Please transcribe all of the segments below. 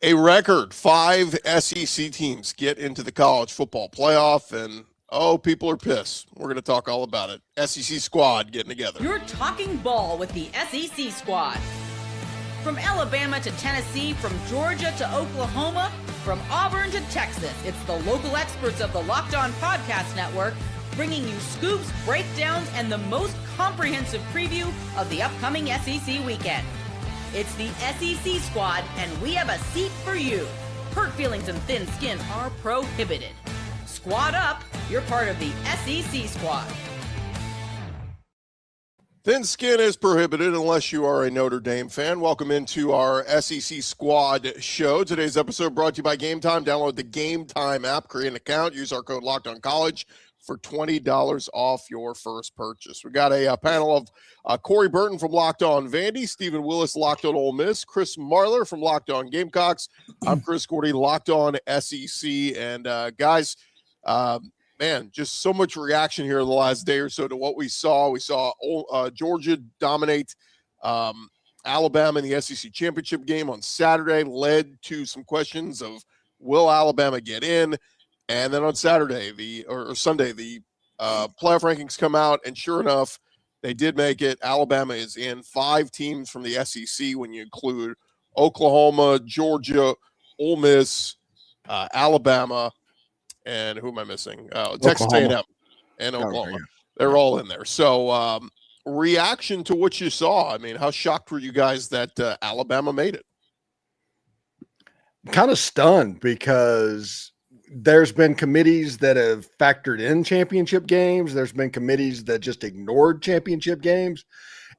A record 5 SEC teams get into the college football playoff, and people are pissed. We're going to talk all about it. SEC squad getting together. You're talking ball with the SEC squad. From Alabama to Tennessee, from Georgia to Oklahoma, from Auburn to Texas, it's the local experts of the Locked On Podcast Network bringing you scoops, breakdowns, and the most comprehensive preview of the upcoming SEC weekend. It's the SEC squad, and we have a seat for you. Hurt feelings and thin skin are prohibited. Squad up, you're part of the SEC squad. Thin skin is prohibited unless you are a Notre Dame fan. Welcome into our SEC Squad show. Today's episode brought to you by Gametime. Download the Gametime app, create an account, use our code LOCKEDONCollege for $20 off your first purchase. We got a panel of Corey Burton from Locked On Vandy, Stephen Willis, Locked On Ole Miss, Chris Marler from Locked On Gamecocks. I'm Chris Gordy, Locked On SEC. And guys, man, just so much reaction here in the last day or so to what we saw. We saw Georgia dominate Alabama in the SEC championship game on Saturday, led to some questions of will Alabama get in? And then on Saturday, Sunday, the playoff rankings come out, and sure enough, they did make it. Alabama is in. 5 teams from the SEC when you include Oklahoma, Georgia, Ole Miss, Alabama, and who am I missing? Texas A&M and Oklahoma. Okay. They're all in there. So reaction to what you saw. I mean, how shocked were you guys that Alabama made it? Kind of stunned because there's been committees that have factored in championship games. There's been committees that just ignored championship games.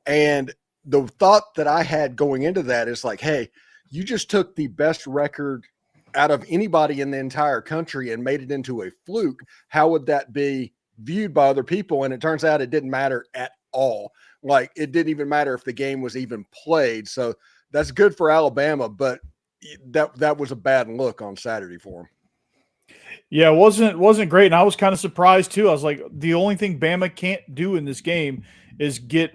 And the thought that I had going into that is like, hey, you just took the best record out of anybody in the entire country and made it into a fluke. How would that be viewed by other people? And it turns out it didn't matter at all. Like, it didn't even matter if the game was even played. So that's good for Alabama, but that was a bad look on Saturday for them. Yeah, it wasn't great. And I was kind of surprised too. I was like, the only thing Bama can't do in this game is get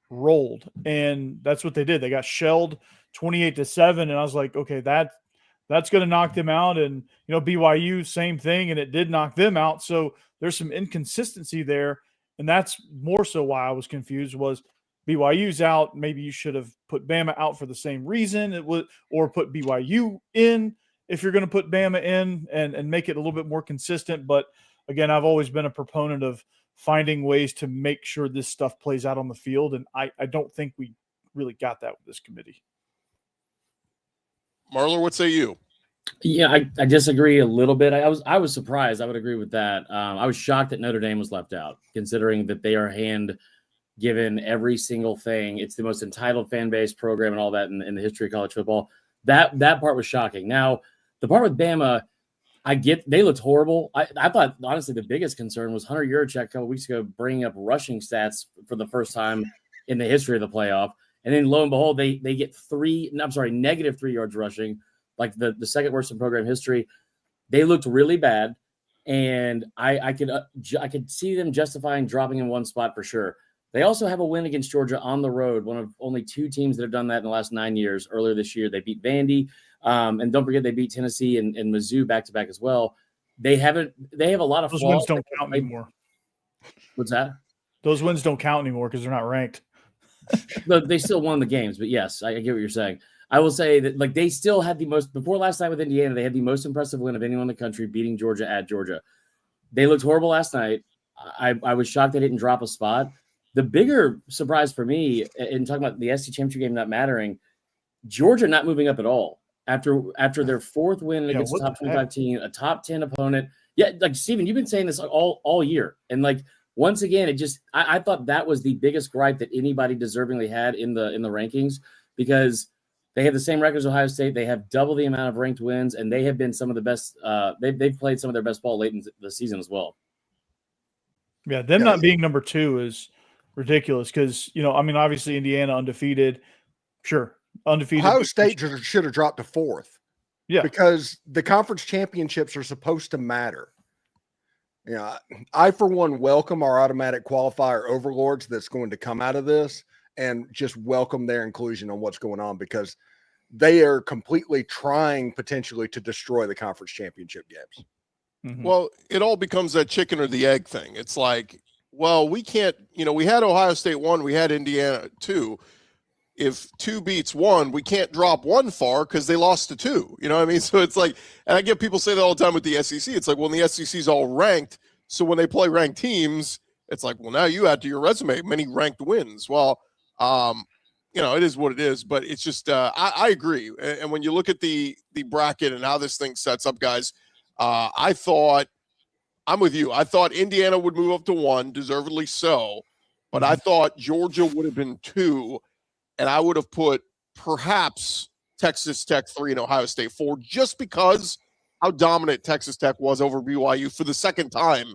rolled. And that's what they did. They got shelled 28-7. And I was like, okay, that's going to knock them out. And, BYU, same thing. And it did knock them out. So there's some inconsistency there. And that's more so why I was confused was BYU's out. Maybe you should have put Bama out for the same reason or put BYU in if you're going to put Bama in and make it a little bit more consistent. But again, I've always been a proponent of finding ways to make sure this stuff plays out on the field. And I don't think we really got that with this committee. Marler, what say you? Yeah, I disagree a little bit. I was surprised. I would agree with that. I was shocked that Notre Dame was left out, considering that they are hand-given every single thing. It's the most entitled fan-based program and all that in the history of college football. That part was shocking. Now, the part with Bama, I get they looked horrible. I thought, honestly, the biggest concern was Hunter Yurachek a couple weeks ago bringing up rushing stats for the first time in the history of the playoff. And then lo and behold, they get negative 3 yards rushing, like the second worst in program history. They looked really bad, and I could see them justifying dropping in one spot for sure. They also have a win against Georgia on the road, one of only 2 teams that have done that in the last 9 years. Earlier this year, they beat Vandy, and don't forget they beat Tennessee and Mizzou back to back as well. They have a lot of those flaws. Wins don't count anymore. What's that? Those wins don't count anymore because they're not ranked. They still won the games, but yes, I get what you're saying. I will say that they still had the most before last night with Indiana. They had the most impressive win of anyone in the country, beating Georgia at Georgia. They looked horrible last night. I was shocked they didn't drop a spot. The bigger surprise for me, in talking about the SEC championship game not mattering, Georgia not moving up at all after their 4th win against a top 25 team, a top 10 opponent. Yeah, like Steven, you've been saying this all year, and once again, I thought that was the biggest gripe that anybody deservingly had in the rankings, because they have the same record as Ohio State. They have double the amount of ranked wins, and they have been some of the best. They've played some of their best ball late in the season as well. Yeah, them not being number 2 is ridiculous because, obviously Indiana undefeated. Sure, undefeated. Ohio State should have dropped to 4th. Yeah. Because the conference championships are supposed to matter. I, for one, welcome our automatic qualifier overlords that's going to come out of this and just welcome their inclusion on what's going on, because they are completely trying potentially to destroy the conference championship games. Mhm. Well, it all becomes that chicken or the egg thing. It's like, well, we can't, we had Ohio State 1, we had Indiana 2. If 2 beats 1, we can't drop 1 far because they lost to 2. You know what I mean? So it's like, and I get people say that all the time with the SEC. It's like, well, the SEC is all ranked. So when they play ranked teams, it's like, well, now you add to your resume many ranked wins. Well, it is what it is, but it's just, I agree. And when you look at the bracket and how this thing sets up, guys, I thought, I'm with you. I thought Indiana would move up to 1, deservedly so, but I thought Georgia would have been 2, and I would have put perhaps Texas Tech 3 and Ohio State 4, just because how dominant Texas Tech was over BYU for the second time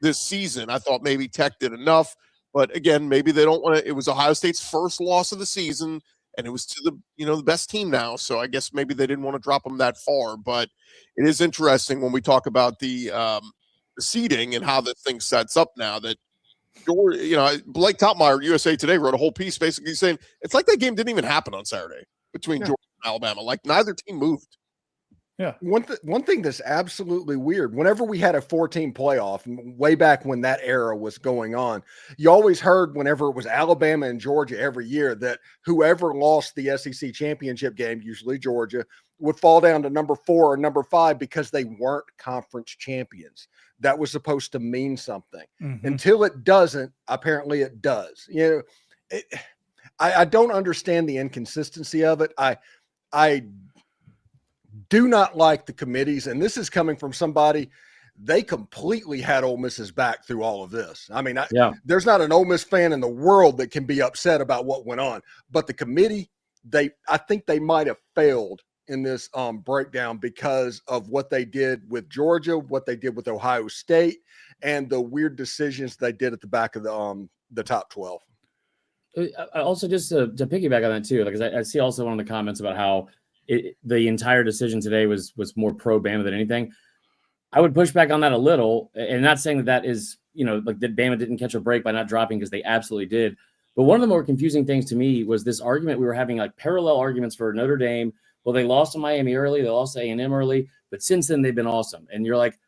this season. I thought maybe Tech did enough, but again, maybe they don't want to. It was Ohio State's first loss of the season, and it was to the best team now. So I guess maybe they didn't want to drop them that far. But it is interesting when we talk about the seeding and how the thing sets up now. That Blake Topmeyer, USA Today, wrote a whole piece basically saying it's like that game didn't even happen on Saturday between Georgia and Alabama. Like neither team moved. Yeah. One thing that's absolutely weird, whenever we had a 14 playoff, way back when that era was going on, you always heard whenever it was Alabama and Georgia every year that whoever lost the SEC championship game, usually Georgia, would fall down to number 4 or number 5 because they weren't conference champions. That was supposed to mean something. Mm-hmm. Until it doesn't, apparently it does. I don't understand the inconsistency of it. I do not like the committees, and this is coming from somebody, they completely had Ole Miss's back through all of this. I mean, there's not an Ole Miss fan in the world that can be upset about what went on, but the committee, I think they might have failed in this breakdown because of what they did with Georgia, what they did with Ohio State, and the weird decisions they did at the back of the top 12. I also, just to piggyback on that too, because I see also one of the comments about how the entire decision today was more pro Bama than anything. I would push back on that a little, and not saying that is, like that Bama didn't catch a break by not dropping, because they absolutely did. But one of the more confusing things to me was this argument we were having, like parallel arguments for Notre Dame. Well, they lost to Miami early, they lost to A&M early, but since then they've been awesome. And you're like,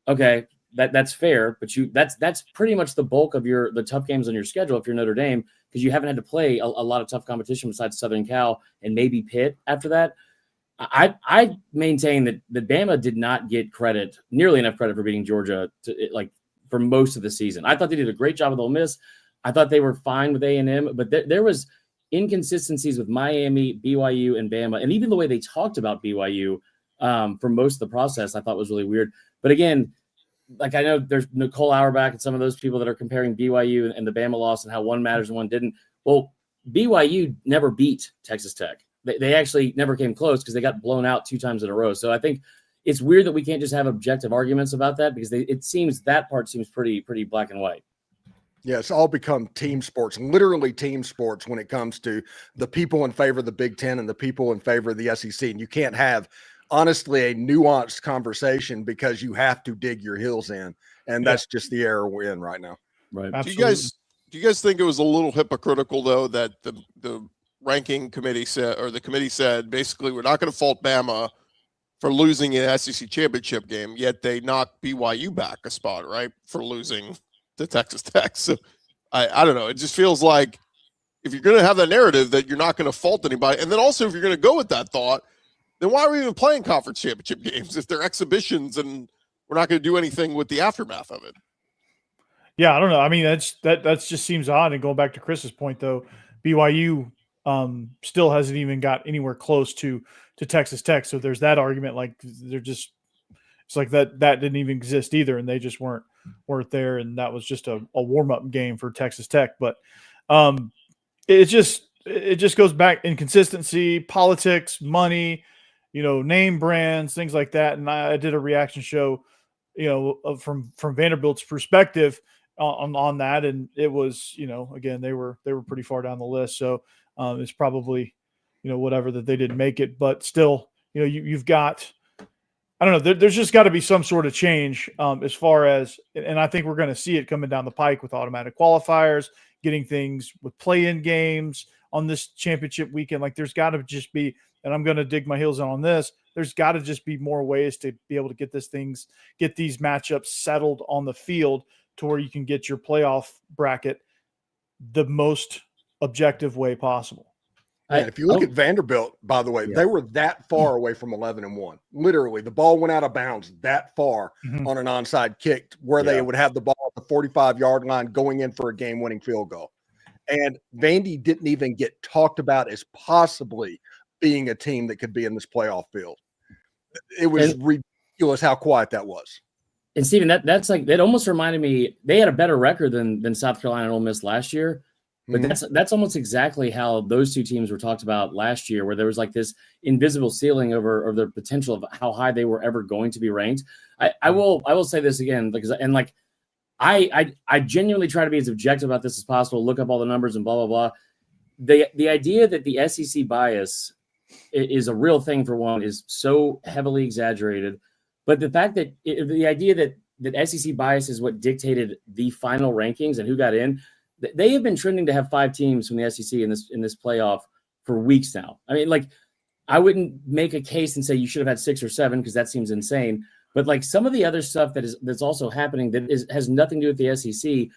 okay, that's fair, but that's pretty much the bulk of the tough games on your schedule if you're Notre Dame, because you haven't had to play a lot of tough competition besides Southern Cal and maybe Pitt after that. I maintain that Bama did not get nearly enough credit for beating Georgia for most of the season. I thought they did a great job with Ole Miss. I thought they were fine with A&M, but there was inconsistencies with Miami, BYU, and Bama, and even the way they talked about BYU for most of the process, I thought was really weird. But again, like I know there's Nicole Auerbach and some of those people that are comparing BYU and the Bama loss and how one matters and one didn't. Well, BYU never beat Texas Tech. They actually never came close because they got blown out 2 times in a row. So I think it's weird that we can't just have objective arguments about that, because that part seems pretty black and white. Yeah, it's all become team sports, literally team sports, when it comes to the people in favor of the Big Ten and the people in favor of the SEC. And you can't have, honestly, a nuanced conversation because you have to dig your heels in. And that's just the era we're in right now. Right. Absolutely. Do you guys think it was a little hypocritical, though, that the ranking committee said, or the committee said, basically, we're not going to fault Bama for losing an SEC championship game, yet they knocked BYU back a spot, right, for losing to Texas Tech? So I don't know. It just feels like if you're going to have that narrative that you're not going to fault anybody, and then also if you're going to go with that thought, then why are we even playing conference championship games if they're exhibitions and we're not going to do anything with the aftermath of it? Yeah, I don't know. I mean, that just seems odd. And going back to Chris's point, though, BYU still hasn't even got anywhere close to Texas Tech. So there's that argument. Like it's like that didn't even exist either, and they just weren't there, and that was just a warm-up game for Texas Tech. But it just goes back inconsistency, politics, money, name brands, things like that. And I did a reaction show, from Vanderbilt's perspective on that, and it was, again, they were pretty far down the list. So it's probably, whatever that they didn't make it, but still, you've got, I don't know, there's just got to be some sort of change as far as, and I think we're going to see it coming down the pike with automatic qualifiers, getting things with play-in games on this championship weekend. Like there's got to just be, and I'm going to dig my heels in on this, there's got to just be more ways to be able to get these matchups settled on the field to where you can get your playoff bracket the most objective way possible. And if you look at Vanderbilt, by the way, they were that far away from 11-1. Literally, the ball went out of bounds that far on an onside kick where they would have the ball at the 45-yard line going in for a game-winning field goal. And Vandy didn't even get talked about as possibly being a team that could be in this playoff field. It was ridiculous how quiet that was. And Steven, that almost reminded me, they had a better record than South Carolina and Ole Miss last year. But that's almost exactly how those two teams were talked about last year, where there was like this invisible ceiling over the potential of how high they were ever going to be ranked. I will say this again, because I genuinely try to be as objective about this as possible, look up all the numbers and blah blah blah. The idea that the SEC bias is a real thing, for one, is so heavily exaggerated. But the fact that the idea that SEC bias is what dictated the final rankings and who got in. They have been trending to have 5 teams from the SEC in this playoff for weeks now. I mean, like, I wouldn't make a case and say you should have had 6 or 7 because that seems insane. But like some of the other stuff that's also happening has nothing to do with the SEC.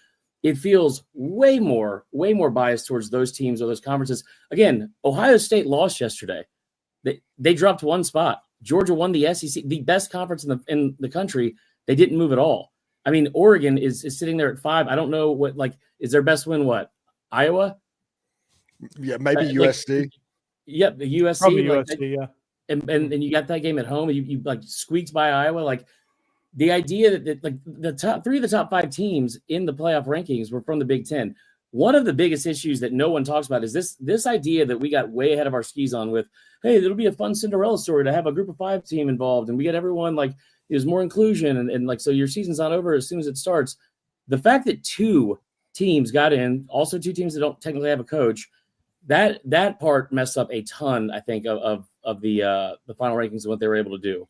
It feels way more biased towards those teams or those conferences. Again, Ohio State lost yesterday. They dropped 1 spot. Georgia won the SEC, the best conference in the country. They didn't move at all. I mean, Oregon is sitting there at 5. I don't know what, like, is their best win what? Iowa? Yeah, maybe USC. Yep, the USC. Probably USC, yeah. And you got that game at home. You like squeaked by Iowa. Like the idea that like the top 3 of the top 5 teams in the playoff rankings were from the Big Ten. One of the biggest issues that no one talks about is this idea that we got way ahead of our skis on with, hey, it'll be a fun Cinderella story to have a group of 5 team involved, and we get everyone like. There's more inclusion and like, so your season's not over as soon as it starts. The fact that 2 teams got in, also 2 teams that don't technically have a coach, that part messed up a ton, I think, of the final rankings and what they were able to do.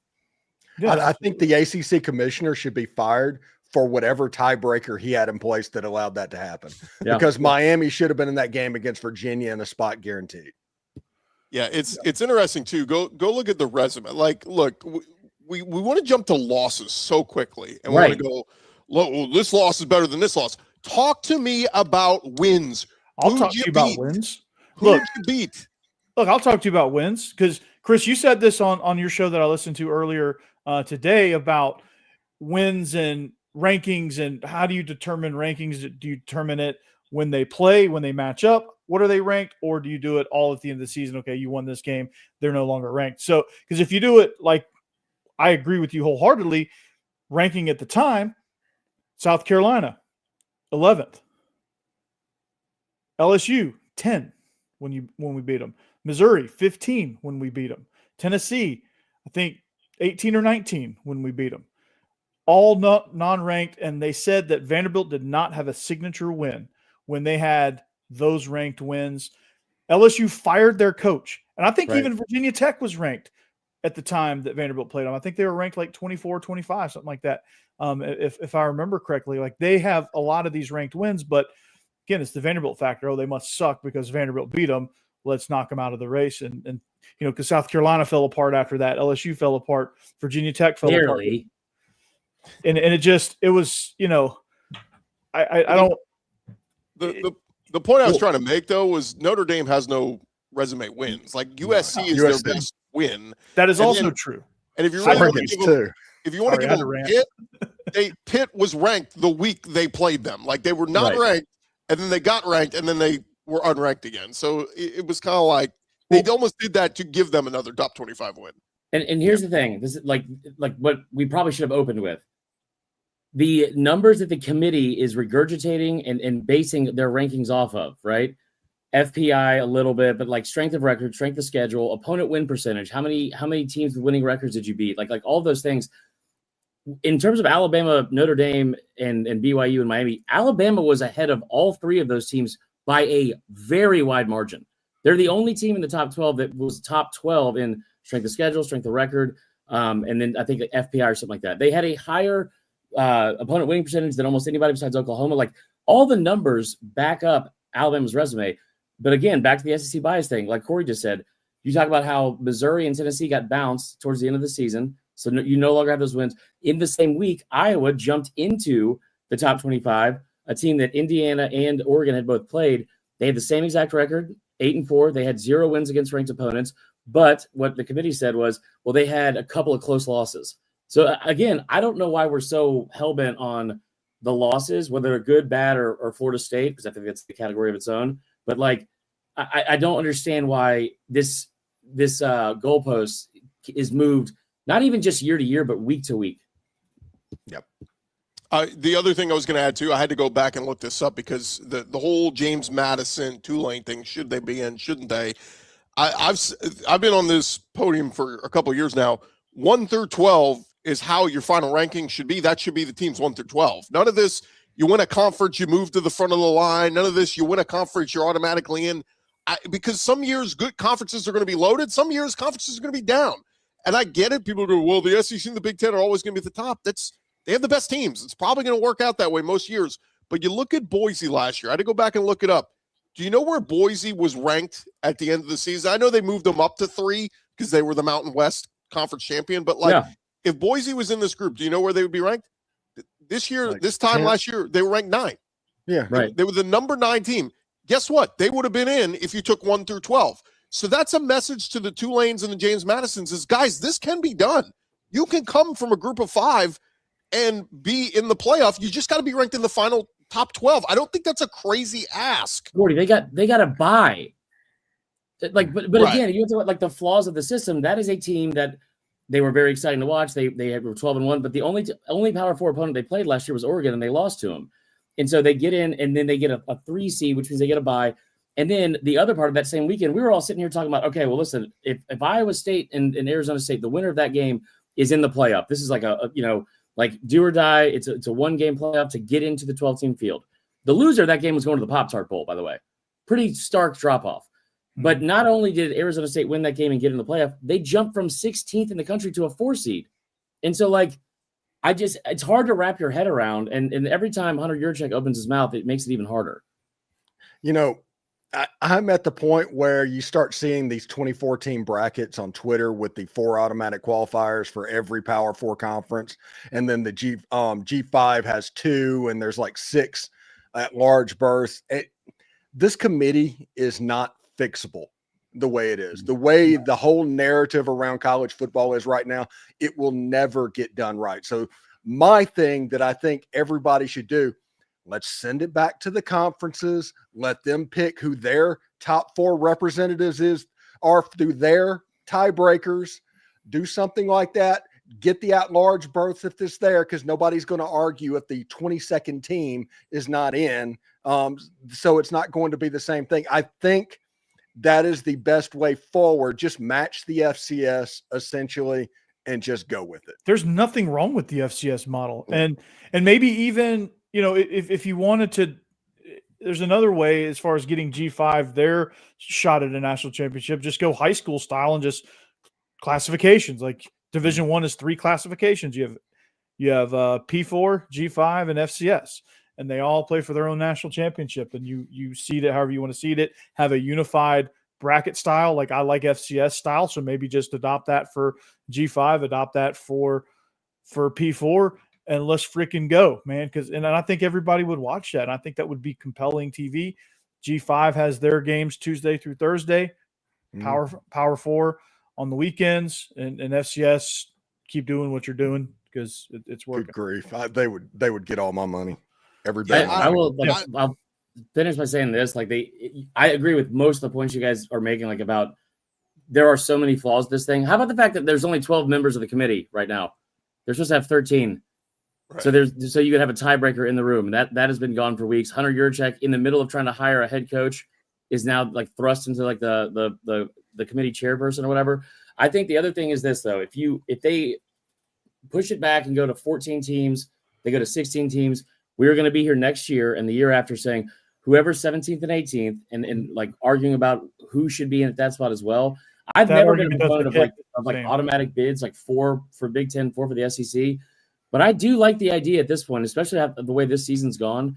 Yeah, I think the ACC commissioner should be fired for whatever tiebreaker he had in place that allowed that to happen. Yeah. Because Miami should have been in that game against Virginia and a spot guaranteed. Yeah, it's interesting too. Go look at the resume. Like, look. We want to jump to losses so quickly, and we want to go, look, this loss is better than this loss. Talk to me about wins. I'll talk to you about wins. Who did you beat? Look, I'll talk to you about wins because, Chris, you said this on your show that I listened to earlier today about wins and rankings and how do you determine rankings? Do you determine it when they play, when they match up? What are they ranked? Or do you do it all at the end of the season? Okay, you won this game. They're no longer ranked. So, because if you do it like, I agree with you wholeheartedly. Ranking at the time, South Carolina, 11th. LSU, 10 when we beat them. Missouri, 15 when we beat them. Tennessee, I think 18 or 19 when we beat them. All non-ranked, and they said that Vanderbilt did not have a signature win when they had those ranked wins. LSU fired their coach, and I think even Virginia Tech was ranked at the time that Vanderbilt played them. I think they were ranked like 24, 25, something like that. If I remember correctly, like they have a lot of these ranked wins, but again, it's the Vanderbilt factor. Oh, they must suck because Vanderbilt beat them. Let's knock them out of the race. And you know, because South Carolina fell apart after that. LSU fell apart. Virginia Tech fell apart. And it was, you know, I don't. The point I was trying to make though was Notre Dame has no resume wins. Like USC is their best win. That is also true. And if you really want to give them Pitt was ranked the week they played them. Like they were not ranked, and then they got ranked, and then they were unranked again. So it was kind of like they almost did that to give them another top 25 win. And here's the thing. This is like what we probably should have opened with. The numbers that the committee is regurgitating and basing their rankings off of, right? FPI a little bit, but like strength of record, strength of schedule, opponent win percentage, how many teams with winning records did you beat? Like all those things. In terms of Alabama, Notre Dame, and BYU and Miami, Alabama was ahead of all 3 of those teams by a very wide margin. They're the only team in the top 12 that was top 12 in strength of schedule, strength of record, and then I think FPI or something like that. They had a higher opponent winning percentage than almost anybody besides Oklahoma. Like all the numbers back up Alabama's resume. But again, back to the SEC bias thing, like Corey just said, you talk about how Missouri and Tennessee got bounced towards the end of the season. So you no longer have those wins. In the same week, Iowa jumped into the top 25, a team that Indiana and Oregon had both played. They had the same exact record, 8-4. They had 0 wins against ranked opponents. But what the committee said was, well, they had a couple of close losses. So again, I don't know why we're so hell-bent on the losses, whether they're good, bad, or Florida State, because I think that's the category of its own. But like, I don't understand why this goalpost is moved, not even just year to year, but week to week. Yep. The other thing I was going to add too, I had to go back and look this up because the whole James Madison Tulane thing, should they be in, shouldn't they? I've been on this podium for a couple of years now. 1 through 12 is how your final ranking should be. That should be the teams 1 through 12. None of this, you win a conference, you move to the front of the line. None of this, you win a conference, you're automatically in. Because some years good conferences are going to be loaded. Some years conferences are going to be down. And I get it. People go, well, the SEC and the Big Ten are always going to be at the top. They have the best teams. It's probably going to work out that way most years. But you look at Boise last year. I had to go back and look it up. Do you know where Boise was ranked at the end of the season? I know they moved them up to 3 because they were the Mountain West Conference champion. But if Boise was in this group, do you know where they would be ranked? This year, this time last year, they were ranked 9. Yeah, right. They were the number 9 team. Guess what? They would have been in if you took 1 through 12. So that's a message to the Tulanes and the James Madisons is, guys, this can be done. You can come from a group of 5 and be in the playoff. You just got to be ranked in the final top 12. I don't think that's a crazy ask. 40, they got a bye. Like, but Right. Again, you know, like the flaws of the system, that is a team that they were very exciting to watch. They were 12-1, but the only Power 4 opponent they played last year was Oregon, and they lost to them. And so they get in, and then they get a 3 seed, which means they get a bye. And then the other part of that same weekend, we were all sitting here talking about, okay, well, listen, if Iowa State and Arizona State, the winner of that game is in the playoff. This is like like do or die. It's a 1-game playoff to get into the 12-team field. The loser of that game was going to the Pop-Tart Bowl, by the way. Pretty stark drop-off. But not only did Arizona State win that game and get in the playoff, they jumped from 16th in the country to a 4 seed. And so, like, it's hard to wrap your head around. And every time Hunter Yurchek opens his mouth, it makes it even harder. You know, I'm at the point where you start seeing these 24-team brackets on Twitter with the 4 automatic qualifiers for every Power 4 conference. And then the G5 has 2, and there's like 6 at-large berths. This committee is not fixable the way it is. The way the whole narrative around college football is right now, it will never get done right. So my thing that I think everybody should do, let's send it back to the conferences. Let them pick who their top 4 representatives are through their tiebreakers. Do something like that. Get the at-large berths if it's there, because nobody's going to argue if the 22nd team is not in. So it's not going to be the same thing. I think that is the best way forward. Just match the FCS essentially and just go with it. There's nothing wrong with the FCS model. And maybe even, you know, if you wanted to, there's another way as far as getting G5 their shot at a national championship. Just go high school style and just classifications. Like Division I is 3 classifications. You have P4, G5, and FCS, and they all play for their own national championship. And you seed it however you want to seed it. Have a unified bracket style. Like I like FCS style, so maybe just adopt that for G5, adopt that for P4. And let's freaking go, man. And I think everybody would watch that. And I think that would be compelling TV. G5 has their games Tuesday through Thursday, Power 4 on the weekends, and FCS keep doing what you're doing because it's working. Good grief. They would get all my money. Every day. I'll finish by saying this. Like I agree with most of the points you guys are making, like about there are so many flaws to this thing. How about the fact that there's only 12 members of the committee right now? They're supposed to have 13. Right. So you could have a tiebreaker in the room, and that has been gone for weeks. Hunter Yurchek, in the middle of trying to hire a head coach, is now like thrust into like the committee chairperson or whatever. I think the other thing is this though: if they push it back and go to 14 teams, they go to 16 teams. We're going to be here next year and the year after saying whoever's 17th and 18th, and like arguing about who should be in at that spot as well. I've never been a proponent of automatic bids, like 4 for Big Ten, 4 for the SEC. But I do like the idea at this point, especially the way this season's gone.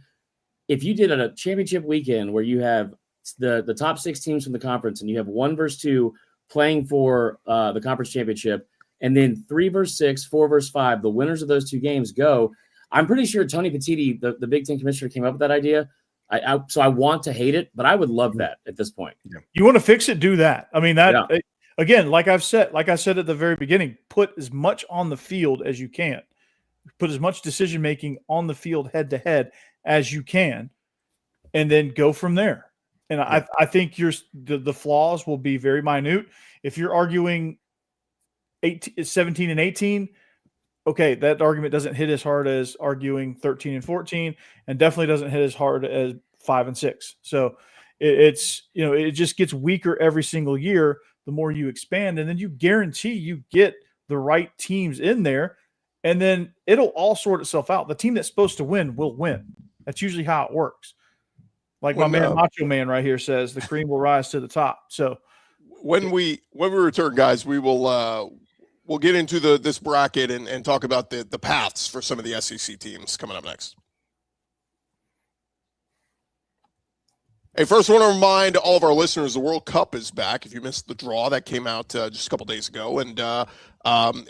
If you did a championship weekend where you have the top 6 teams from the conference, and you have 1 versus 2 playing for the conference championship, and then 3 versus 6, 4 versus 5, the winners of those 2 games go. I'm pretty sure Tony Petitti, the Big Ten commissioner, came up with that idea. So I want to hate it, but I would love that at this point. You want to fix it, do that. I mean, again, like I said at the very beginning, put as much on the field as you can. Put as much decision-making on the field head-to-head as you can, and then go from there. And I think the flaws will be very minute. If you're arguing 17 and 18, okay, that argument doesn't hit as hard as arguing 13 and 14, and definitely doesn't hit as hard as 5 and 6. So it's it just gets weaker every single year the more you expand, and then you guarantee you get the right teams in there, and then it'll all sort itself out. The team that's supposed to win will win. That's usually how it works. Like my man Macho Man right here says, the cream will rise to the top. So when we return, guys, we will we'll get into this bracket and talk about the paths for some of the SEC teams coming up next. Hey, first, I want to remind all of our listeners the World Cup is back. If you missed the draw, that came out just a couple days ago, and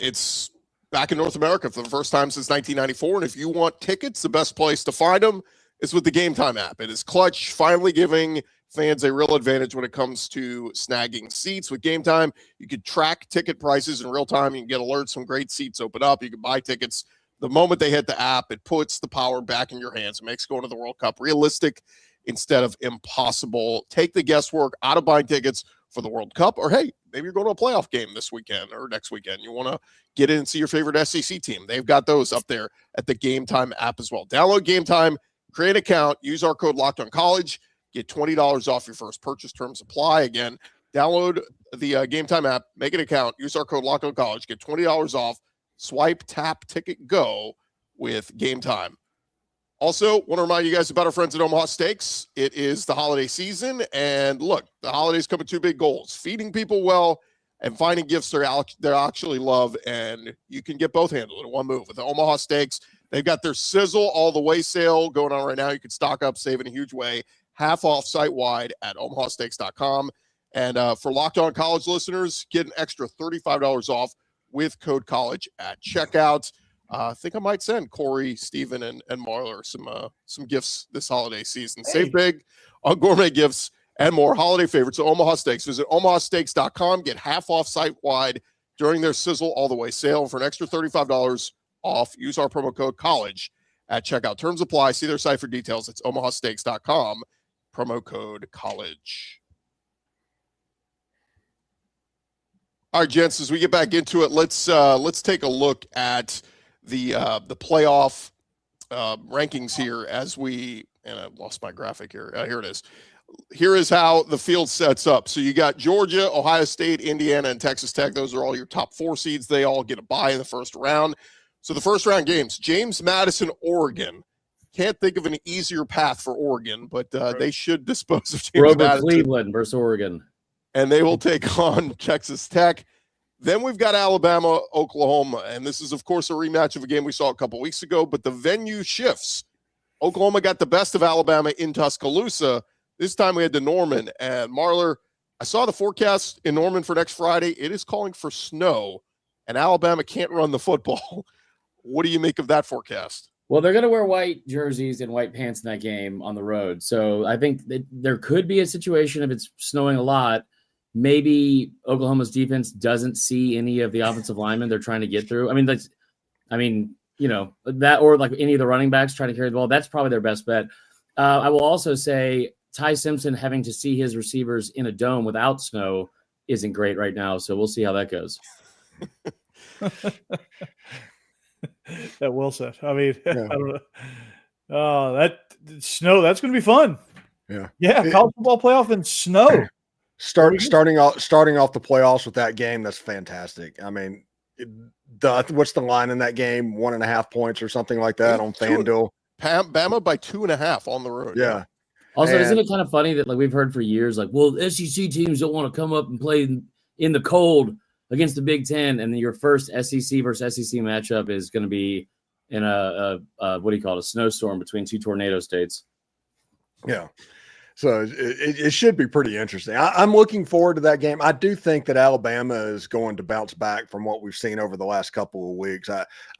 it's back in North America for the first time since 1994. And if you want tickets, the best place to find them is with the Gametime app. It is clutch, finally giving fans a real advantage when it comes to snagging seats. With Gametime, you can track ticket prices in real time. You can get alerts when great seats open up. You can buy tickets the moment they hit the app. It puts the power back in your hands. It makes going to the World Cup realistic instead of impossible. Take the guesswork out of buying tickets for the World Cup, or hey, maybe you're going to a playoff game this weekend or next weekend. You want to get in and see your favorite SEC team. They've got those up there at the Gametime app as well. Download Gametime, create an account, use our code LOCKEDONCollege, get $20 off your first purchase. Terms apply. Again, download the Gametime app, make an account, use our code LOCKEDONCollege, get $20 off, swipe, tap, ticket, go with Gametime. Also, want to remind you guys about our friends at Omaha Steaks. It is the holiday season, and look, the holidays come with 2 big goals: feeding people well and finding gifts they actually love, and you can get both handled in one move with the Omaha Steaks. They've got their Sizzle All the Way sale going on right now. You can stock up, save in a huge way, half off site-wide at omahasteaks.com. And for Locked On College listeners, get an extra $35 off with code college at checkout. I think I might send Corey, Steven, and Marler some gifts this holiday season. Hey. Save big on gourmet gifts and more holiday favorites at Omaha Steaks. Visit omahasteaks.com. Get half off site-wide during their Sizzle All the Way sale. For an extra $35 off, use our promo code college at checkout. Terms apply. See their site for details. It's omahasteaks.com. Promo code college. All right, gents, as we get back into it, let's take a look at the playoff rankings here as we, and I lost my graphic here. Here it is. Here is how the field sets up. So you got Georgia, Ohio State, Indiana, and Texas Tech. Those are all your top 4 seeds. They all get a bye in the first round. So the first round games, James Madison, Oregon. Can't think of an easier path for Oregon, but they should dispose of James Madison. Cleveland versus Oregon. And they will take on Texas Tech. Then we've got Alabama, Oklahoma, and this is, of course, a rematch of a game we saw a couple weeks ago, but the venue shifts. Oklahoma got the best of Alabama in Tuscaloosa. This time we had to Norman. And Marler, I saw the forecast in Norman for next Friday. It is calling for snow, and Alabama can't run the football. What do you make of that forecast? Well, they're going to wear white jerseys and white pants in that game on the road. So I think that there could be a situation if it's snowing a lot. Maybe Oklahoma's defense doesn't see any of the offensive linemen they're trying to get through. I mean, that, or like any of the running backs trying to carry the ball. That's probably their best bet. I will also say Ty Simpson having to see his receivers in a dome without snow isn't great right now. So we'll see how that goes. That well said. I mean, yeah. I don't know. That snow, that's going to be fun. Yeah. College football playoff in snow. Starting off the playoffs with that game, that's fantastic. I mean, what's the line in that game? 1.5 points or something like that on FanDuel. Bama by 2.5 on the road. Yeah. Also, isn't it kind of funny that we've heard for years, SEC teams don't want to come up and play in the cold against the Big Ten, and then your first SEC versus SEC matchup is going to be in a snowstorm between 2 tornado states. Yeah. So it should be pretty interesting. I'm looking forward to that game. I do think that Alabama is going to bounce back from what we've seen over the last couple of weeks.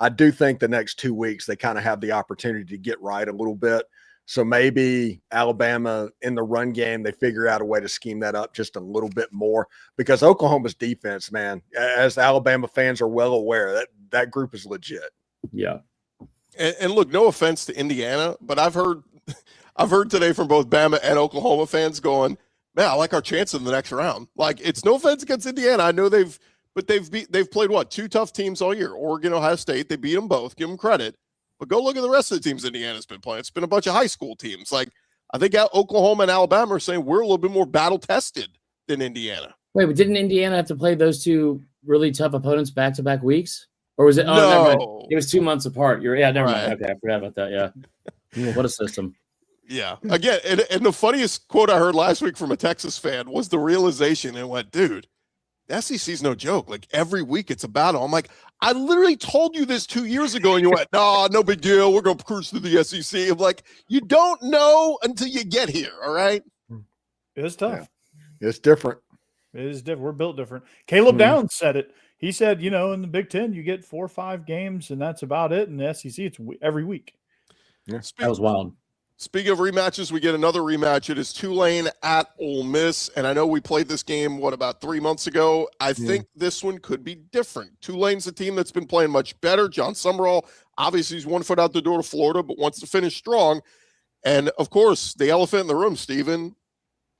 I do think the next 2 weeks they kind of have the opportunity to get right a little bit. So maybe Alabama in the run game, they figure out a way to scheme that up just a little bit more, because Oklahoma's defense, man, as Alabama fans are well aware, that group is legit. Yeah. And look, no offense to Indiana, but I've heard today from both Bama and Oklahoma fans going, man, I like our chance in the next round. Like, it's no offense against Indiana. I know they've played what, 2 tough teams all year, Oregon, Ohio State. They beat them both. Give them credit. But go look at the rest of the teams Indiana's been playing. It's been a bunch of high school teams. Like, I think Oklahoma and Alabama are saying we're a little bit more battle tested than Indiana. Wait, but didn't Indiana have to play those 2 really tough opponents back-to-back weeks? Or was it? Oh, no. Never mind. It was 2 months apart. Never Right. mind. Okay, I forgot about that. Yeah. What a system. Yeah. Again, and the funniest quote I heard last week from a Texas fan was the realization, and went, dude, the SEC's no joke. Like, every week it's a battle. I'm like, I literally told you this 2 years ago, and you went, nah, no big deal. We're going to cruise through the SEC. I'm like, you don't know until you get here, all right? It's tough. Yeah. It's different. It is different. We're built different. Caleb Downs said it. He said, in the Big Ten, you get 4 or 5 games, and that's about it. In the SEC, it's every week. Yeah. That was wild. Speaking of rematches, we get another rematch. It is Tulane at Ole Miss. And I know we played this game, about 3 months ago. I think this one could be different. Tulane's a team that's been playing much better. John Summerall, obviously, he's 1 foot out the door to Florida, but wants to finish strong. And, of course, the elephant in the room, Steven,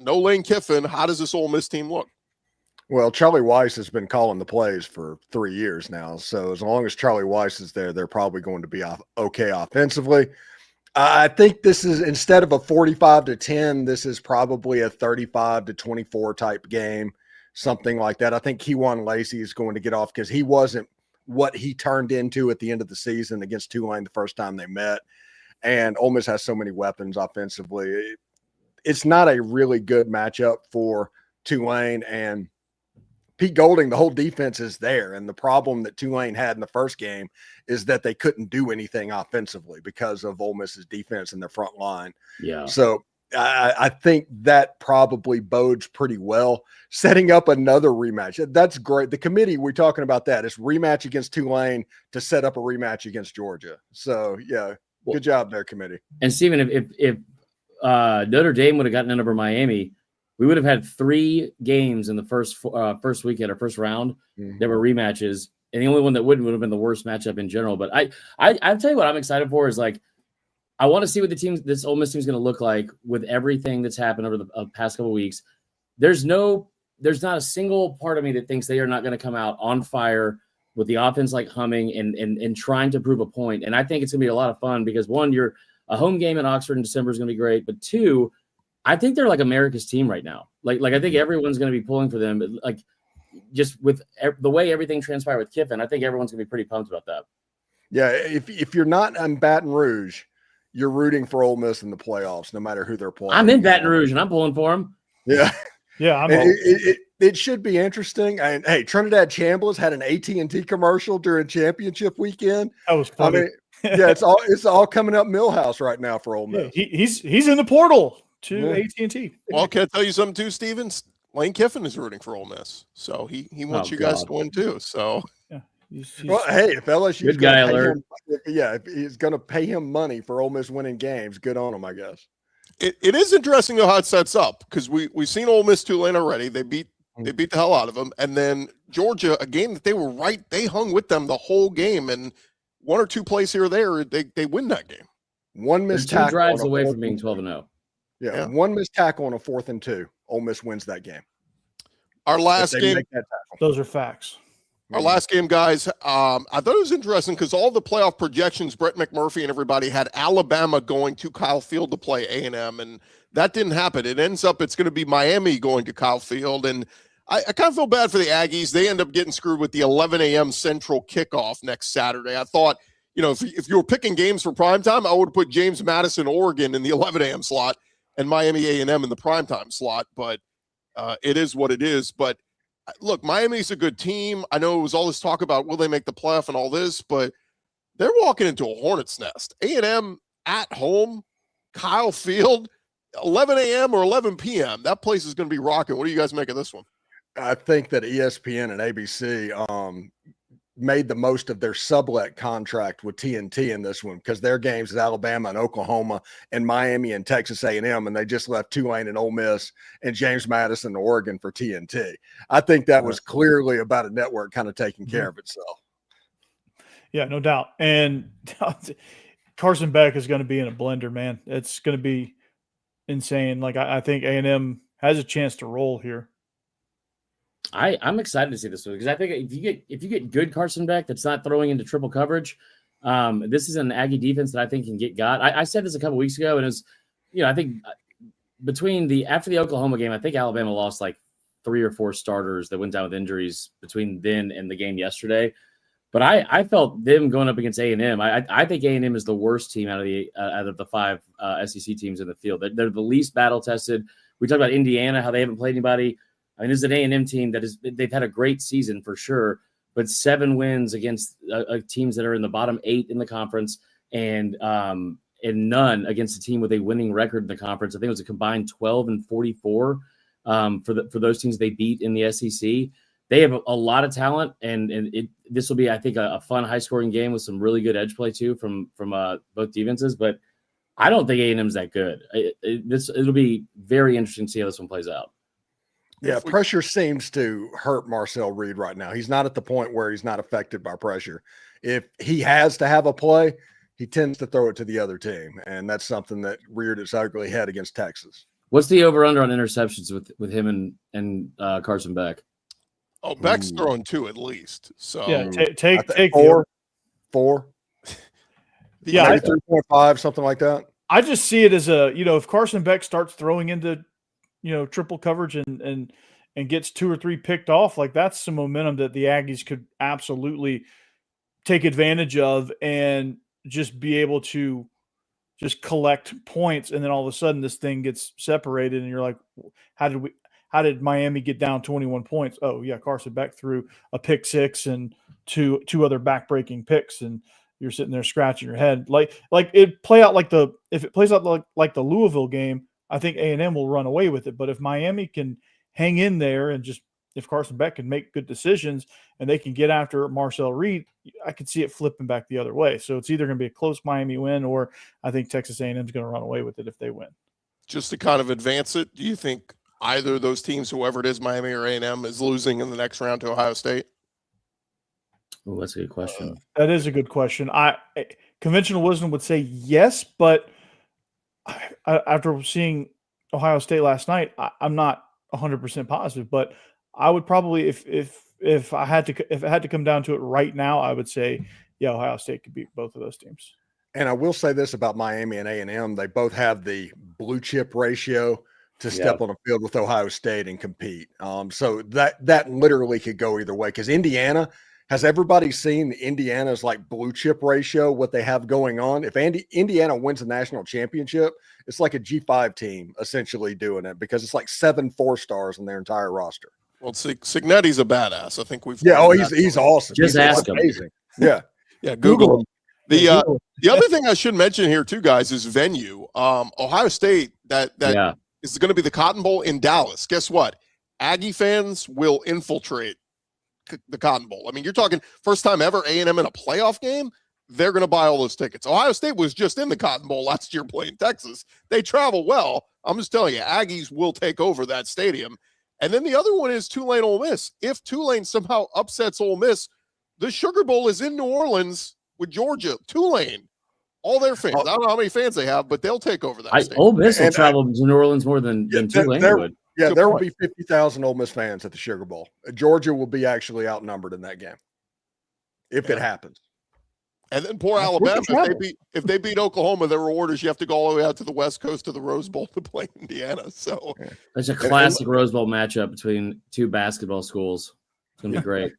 no Lane Kiffin. How does this Ole Miss team look? Well, Charlie Weiss has been calling the plays for 3 years now. So as long as Charlie Weiss is there, they're probably going to be okay offensively. I think this is, instead of a 45-10, this is probably a 35-24 type game, something like that. I think Kejuan Lacey is going to get off because he wasn't what he turned into at the end of the season against Tulane the first time they met. And Ole Miss has so many weapons offensively. It's not a really good matchup for Tulane, and Pete Golding, the whole defense is there. And the problem that Tulane had in the first game is that they couldn't do anything offensively because of Ole Miss's defense in their front line. Yeah. So I think that probably bodes pretty well. Setting up another rematch, that's great. The committee, we're talking about that. It's rematch against Tulane to set up a rematch against Georgia. So, yeah, good job there, committee. And, Steven, if Notre Dame would have gotten in over Miami, we would have had 3 games in the first weekend or first round. There were rematches, and the only one that would have been the worst matchup in general. But I'll tell you what I'm excited for is, like, I want to see what this Ole Miss team is going to look like with everything that's happened over the past couple of weeks. There's not a single part of me that thinks they are not going to come out on fire with the offense like humming and trying to prove a point. And I think it's going to be a lot of fun because, one, a home game in Oxford in December is going to be great, but 2, I think they're like America's team right now. Like I think everyone's going to be pulling for them. But like, just with the way everything transpired with Kiffin, I think everyone's going to be pretty pumped about that. Yeah, if you're not in Baton Rouge, you're rooting for Ole Miss in the playoffs, no matter who they're playing. I'm in Baton Rouge, and I'm pulling for them. Yeah. Yeah, it should be interesting. And hey, Trinidad Chambliss had an AT&T commercial during championship weekend. That was funny. I mean, yeah, it's all coming up Millhouse right now for Ole Miss. Yeah, he's in the portal to AT&T. Well, can I tell you something too, Steven? Lane Kiffin is rooting for Ole Miss, so he wants you guys to win too. So, yeah, he's well, hey, if LSU good guy alert. If he's going to pay him money for Ole Miss winning games, good on him, I guess. It is interesting though how it sets up because we've seen Ole Miss Tulane already. They beat the hell out of them, and then Georgia, a game that they hung with them the whole game, and 1 or 2 plays here or there, they win that game. One missed 2 tackle drives on a away 4th from being and 12-0. Yeah, one missed tackle on a 4th and 2. Ole Miss wins that game. Our last game. Those are facts. Our last game, guys, I thought it was interesting because all the playoff projections, Brett McMurphy and everybody had Alabama going to Kyle Field to play A&M, and that didn't happen. It ends up it's going to be Miami going to Kyle Field, and I kind of feel bad for the Aggies. They end up getting screwed with the 11 a.m. Central kickoff next Saturday. I thought, if you were picking games for primetime, I would have put James Madison, Oregon in the 11 a.m. slot and Miami A&M in the primetime slot, but it is what it is. But look, Miami's a good team. I know it was all this talk about will they make the playoff and all this, but they're walking into a hornet's nest. A&M at home, Kyle Field. 11 a.m. or 11 p.m. That place is going to be rocking. What do you guys make of this one? I think that ESPN and ABC made the most of their sublet contract with TNT in this one, because their games is Alabama and Oklahoma and Miami and Texas A&M, and they just left Tulane and Ole Miss and James Madison, Oregon for TNT. I think that was clearly about a network kind of taking care of itself. Yeah, no doubt. And Carson Beck is going to be in a blender, man. It's going to be insane. Like, I think A&M has a chance to roll here. I'm excited to see this one, because I think if you get good Carson Beck that's not throwing into triple coverage, this is an Aggie defense that I think can get got. I said this a couple weeks ago, and it was, I think after the Oklahoma game, I think Alabama lost like 3 or 4 starters that went down with injuries between then and the game yesterday. But I felt them going up against A&M. I think A&M is the worst team out of the 5 SEC teams in the field. They're the least battle tested. We talked about Indiana, how they haven't played anybody. I mean, this is an A&M team they've had a great season for sure, but 7 wins against teams that are in the bottom 8 in the conference, and none against a team with a winning record in the conference. I think it was a combined 12-44 for those teams they beat in the SEC. They have a lot of talent, and this will be, I think, a fun, high-scoring game with some really good edge play too from both defenses. But I don't think A&M's that good. It'll be very interesting to see how this one plays out. Yeah, pressure seems to hurt Marcel Reed right now. He's not at the point where he's not affected by pressure. If he has to have a play, he tends to throw it to the other team, and that's something that reared its ugly head against Texas. What's the over/under on interceptions with him and Carson Beck? Oh, Beck's throwing 2 at least. So yeah, take 4. Yeah, 3.5, something like that. I just see it as if Carson Beck starts throwing into triple coverage and gets 2 or 3 picked off, like that's some momentum that the Aggies could absolutely take advantage of and just be able to just collect points. And then all of a sudden this thing gets separated and you're like, how did Miami get down 21 points? Oh yeah, Carson Beck threw a pick 6 and two other back-breaking picks, and you're sitting there scratching your head. Like it play out if it plays out like the Louisville game, I think A&M will run away with it. But if Miami can hang in there and if Carson Beck can make good decisions and they can get after Marcel Reed, I could see it flipping back the other way. So it's either going to be a close Miami win, or I think Texas A&M is going to run away with it if they win. Just to kind of advance it, do you think either of those teams, whoever it is, Miami or A&M, is losing in the next round to Ohio State? Oh, that's a good question. That is a good question. Conventional wisdom would say yes, but after seeing Ohio State last night, I'm not 100% positive. But I would probably, if I had to come down to it right now, I would say, yeah, Ohio State could beat both of those teams. And I will say this about Miami and A&M: they both have the blue chip ratio to step on a field with Ohio State and compete. So that literally could go either way, because Indiana. Has everybody seen Indiana's like blue chip ratio, what they have going on? If Indiana wins the national championship, it's like a G5 team essentially doing it, because it's like 7 4-stars in their entire roster. Well, Cignetti's a badass. I think we've. Yeah. Oh, he's awesome. Just ask him. Amazing. Yeah. Yeah. Google him. The other thing I should mention here too, guys, is venue. Ohio State that is going to be the Cotton Bowl in Dallas. Guess what? Aggie fans will infiltrate the Cotton Bowl. I mean, you're talking first time ever A&M in a playoff game. They're going to buy all those tickets. Ohio State was just in the Cotton Bowl last year playing Texas. They travel well. I'm just telling you, Aggies will take over that stadium. And then the other one is Tulane Ole Miss. If Tulane somehow upsets Ole Miss, the Sugar Bowl is in New Orleans with Georgia. Tulane, all their fans. I don't know how many fans they have, but they'll take over that stadium. Ole Miss will travel to New Orleans more than Tulane would. Yeah, there will be 50,000 Ole Miss fans at the Sugar Bowl. Georgia will be actually outnumbered in that game if it happens. And then poor Alabama, if they beat Oklahoma, their reward is you have to go all the way out to the West Coast to the Rose Bowl to play Indiana. So there's a classic Rose Bowl matchup between 2 basketball schools. It's going to be great.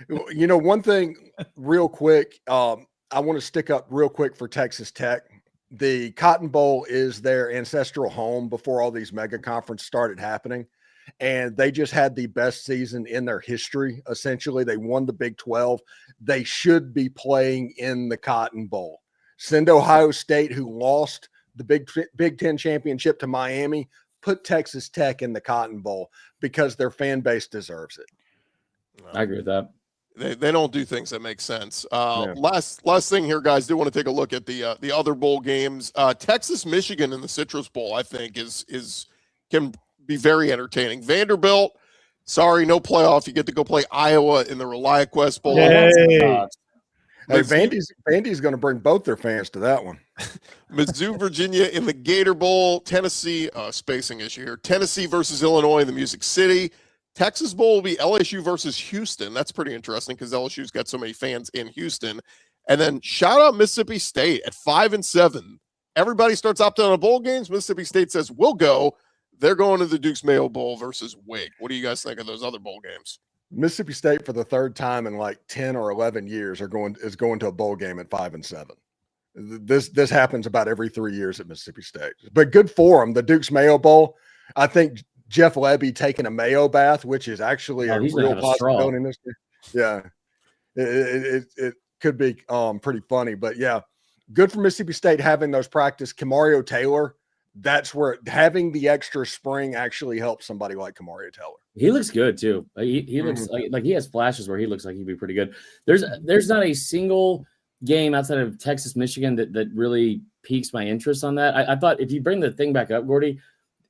One thing real quick, I want to stick up real quick for Texas Tech. The Cotton Bowl is their ancestral home before all these mega conferences started happening. And they just had the best season in their history. Essentially, they won the Big 12. They should be playing in the Cotton Bowl. Send Ohio State, who lost the Big Ten championship to Miami, put Texas Tech in the Cotton Bowl because their fan base deserves it. I agree with that. They don't do things that make sense. Yeah. Last thing here, guys. Do want to take a look at the other bowl games. Texas, Michigan in the Citrus Bowl, I think can be very entertaining. Vanderbilt, sorry, no playoff. You get to go play Iowa in the ReliaQuest Bowl. Yay. Hey, Vandy's going to bring both their fans to that one. Mizzou, Virginia in the Gator Bowl. Tennessee, spacing issue here. Tennessee versus Illinois in the Music City. Texas Bowl will be LSU versus Houston. That's pretty interesting because LSU's got so many fans in Houston. And then shout out Mississippi State at 5-7. Everybody starts opting out of bowl games. Mississippi State says, we'll go. They're going to the Duke's Mayo Bowl versus Wig. What do you guys think of those other bowl games? Mississippi State for the third time in like 10 or 11 years is going to a bowl game at 5-7. This happens about every 3 years at Mississippi State. But good for them. The Duke's Mayo Bowl, I think Jeff Levy taking a Mayo bath, which is actually a real possibility in this year. Yeah. It could be pretty funny. But yeah, good for Mississippi State having those practice. Kamario Taylor, that's where having the extra spring actually helps somebody like Kamario Taylor. He looks good too. He looks like he has flashes where he looks like he'd be pretty good. There's not a single game outside of Texas, Michigan that really piques my interest on that. I thought if you bring the thing back up, Gordy,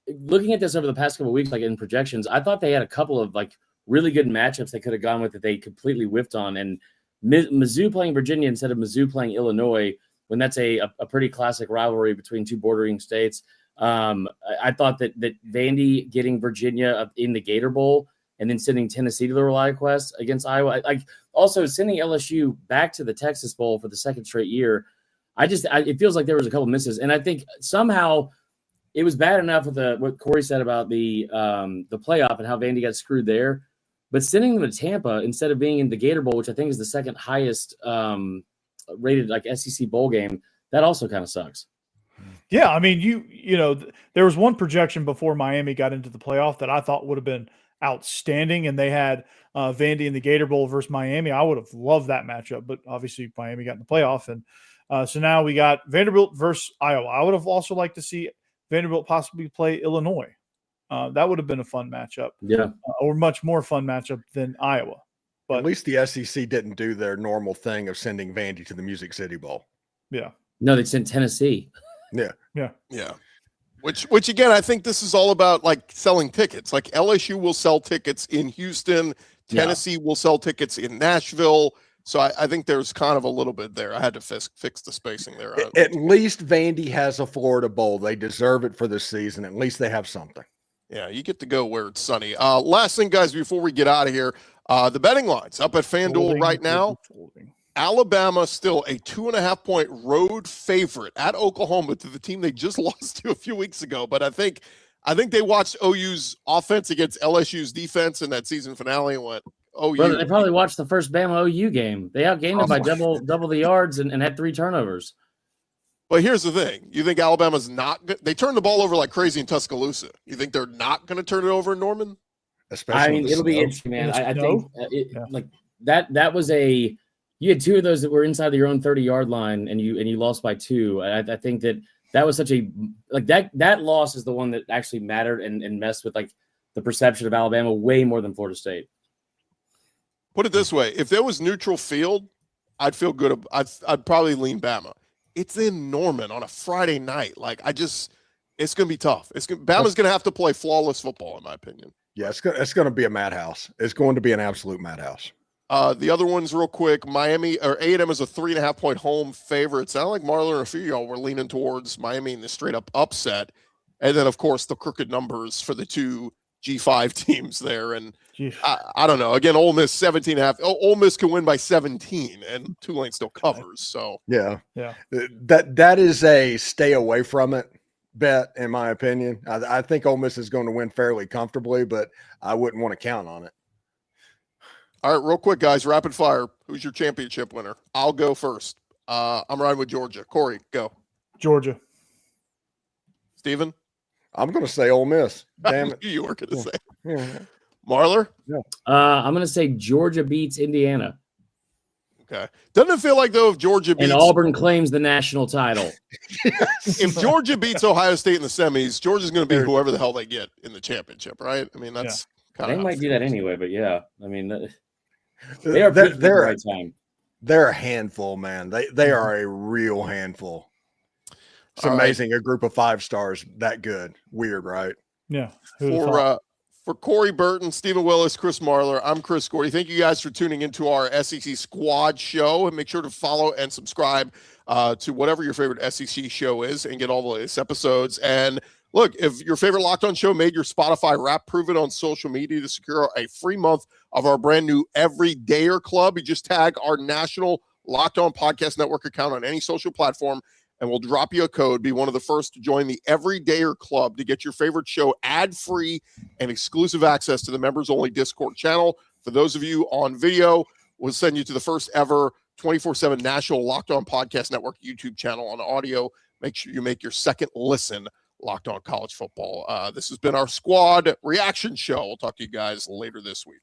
looking at this over the past couple of weeks, like in projections, I thought they had a couple of like really good matchups they could have gone with that they completely whiffed on. And Mizzou playing Virginia instead of Mizzou playing Illinois, when that's a pretty classic rivalry between two bordering states. I thought that Vandy getting Virginia in the Gator Bowl and then sending Tennessee to the ReliaQuest against Iowa, like also sending LSU back to the Texas Bowl for the second straight year. It feels like there was a couple misses, and I think somehow it was bad enough with what Corey said about the playoff and how Vandy got screwed there, but sending them to Tampa instead of being in the Gator Bowl, which I think is the second highest rated like SEC bowl game, that also kind of sucks. Yeah, I mean, you know, there was one projection before Miami got into the playoff that I thought would have been outstanding, and they had Vandy in the Gator Bowl versus Miami. I would have loved that matchup, but obviously Miami got in the playoff, and so now we got Vanderbilt versus Iowa. I would have also liked to see Vanderbilt possibly play Illinois. That would have been a fun matchup, or much more fun matchup than Iowa. But at least the SEC didn't do their normal thing of sending Vandy to the Music City Bowl. Yeah, no, they sent Tennessee. Yeah. Which again, I think this is all about like selling tickets. Like LSU will sell tickets in Houston, Tennessee will sell tickets in Nashville. So I think there's kind of a little bit there. I had to fix the spacing there. At least Vandy has a Florida Bowl. They deserve it for this season. At least they have something. Yeah, you get to go where it's sunny. Last thing, guys, before we get out of here, the betting lines up at FanDuel right now. Alabama still a 2.5-point road favorite at Oklahoma to the team they just lost to a few weeks ago. But I think they watched OU's offense against LSU's defense in that season finale and went, OU. Brother, they probably watched the first Bama OU game. They outgained them by double the yards and had 3 turnovers. But here's the thing. You think Alabama's not – they turned the ball over like crazy in Tuscaloosa. You think they're not going to turn it over in Norman? Especially it'll be interesting, man. I think like that was a – you had 2 of those that were inside of your own 30-yard line, and you lost by 2. I think that was such a like that loss is the one that actually mattered and messed with like the perception of Alabama way more than Florida State. Put it this way: if there was neutral field, I'd feel good. I'd probably lean Bama. It's in Norman on a Friday night. Like it's going to be tough. Bama's going to have to play flawless football, in my opinion. Yeah, it's going to be a madhouse. It's going to be an absolute madhouse. The other ones real quick, Miami or A&M is a 3.5-point home favorite. It sounded like Marler and a few of y'all were leaning towards Miami in the straight up upset. And then of course the crooked numbers for the 2 G5 teams there. And I don't know, again, Ole Miss 17.5. Ole Miss can win by 17 and Tulane still covers. So yeah. That is a stay away from it bet, in my opinion. I think Ole Miss is going to win fairly comfortably, but I wouldn't want to count on it. All right, real quick, guys, rapid fire. Who's your championship winner? I'll go first. I'm riding with Georgia. Corey, go. Georgia. Steven? I'm going to say Ole Miss. Damn it. You were going to say. Yeah. Marler? Yeah. I'm going to say Georgia beats Indiana. Okay. Doesn't it feel like, though, if Georgia beats And Auburn claims the national title. if Georgia beats Ohio State in the semis, Georgia's going to be whoever the hell they get in the championship, right? I mean, that's kind of they might do that anyway, but yeah, I mean, they are peaking at the right time. They're a handful, man. They are a real handful. It's amazing. A group of 5 stars that good. Weird, right? Yeah. For Corey Burton, Stephen Willis, Chris Marler, I'm Chris Gordy. Thank you guys for tuning into our SEC Squad show. And make sure to follow and subscribe to whatever your favorite SEC show is and get all the latest episodes. And look, if your favorite Locked On show made your Spotify Wrap, prove it on social media to secure a free month of our brand new Everydayer Club. You just tag our national Locked On Podcast Network account on any social platform, and we'll drop you a code. Be one of the first to join the Everydayer Club to get your favorite show ad-free and exclusive access to the members-only Discord channel. For those of you on video, we'll send you to the first ever 24/7 national Locked On Podcast Network YouTube channel. On audio, make sure you make your second listen Locked On College Football. This has been our Squad reaction show. We'll talk to you guys later this week.